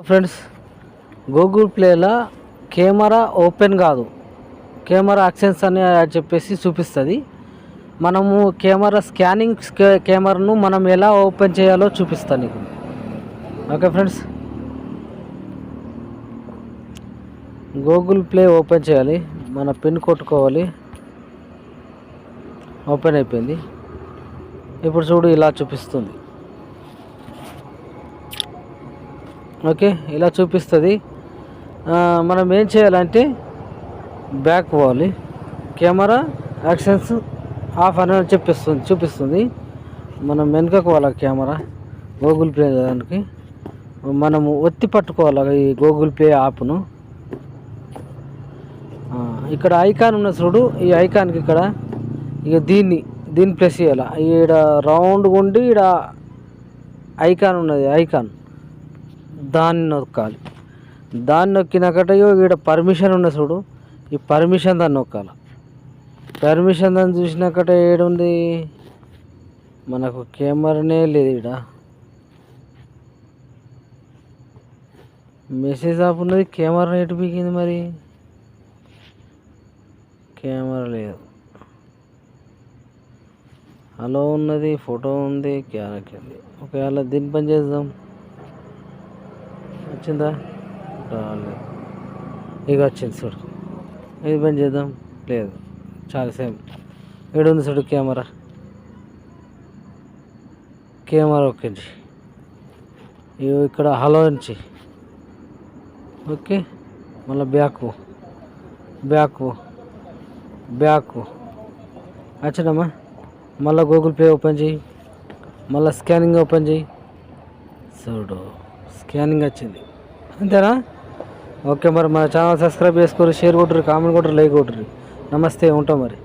Friends, Google ప్లేలో camera open కాదు, camera actions అని చెప్పేసి చూపిస్తుంది. మనము కెమెరా స్కానింగ్ కెమెరాను మనం ఎలా ఓపెన్ చేయాలో చూపిస్తాను నీకు. Okay friends, Google play open చేయాలి, మన పిన్ కొట్టుకోవాలి. ఓపెన్ అయిపోయింది. ఇప్పుడు చూడు, ఇలా చూపిస్తుంది. ఓకే, ఇలా చూపిస్తుంది. మనం ఏం చేయాలంటే బ్యాక్ పోవాలి, కెమెరా యాక్షన్స్ ఆఫ్ అని చూపిస్తుంది. మనం వెనుకకు పోవాలి. కెమెరా గూగుల్ ప్లే దానికి మనము ఒత్తి పట్టుకోవాలి ఈ గూగుల్ ప్లే యాప్ను. ఇక్కడ ఐకాన్ ఉన్న చూడు, ఈ ఐకాన్కి ఇక్కడ ఇక దీన్ని ప్రెస్ చేయాలి. ఈడ రౌండ్ ఉండి ఈడ ఐకాన్ ఉన్నది, ఐకాన్ దాన్ని నొక్కాలి. దాన్ని నొక్కినాకట ఈడ పర్మిషన్ ఉన్న చూడు, ఈ పర్మిషన్ దాన్ని నొక్కాలి. పర్మిషన్ దాన్ని చూసినాకట ఏడుంది, మనకు కెమెరానే లేదు. ఈడ మెసేజ్ ఆప్ ఉన్నది, కెమెరా ఎటు పీకింది మరి? కెమెరా లేదు. హలో ఉన్నది, ఫోటో ఉంది, కెమెరా. ఒకవేళ దీన్ని పని చేద్దాం. వచ్చిందా? రాలేదు. ఇక వచ్చింది చూడు, ఇది పని చేద్దాం. లేదు, చాలా సేమ్. ఏడుంది చూడు కెమెరా ఓకే. ఇక్కడ హలో నుంచి ఓకే, మళ్ళీ బ్యాక్ వచ్చినమ్మా. మళ్ళీ గూగుల్ పే ఓపెన్ చేయి, మళ్ళీ స్కానింగ్ ఓపెన్ చేయి. చూడు, స్కానింగ్ వచ్చింది. అంతేనా? ఓకే, మరి మన ఛానల్ సబ్స్క్రైబ్ చేసుకోరు, షేర్ కొట్టరు, కామెంట్ కొట్టరు, లైక్ కొట్టరు. నమస్తే, ఉంటాం మరి.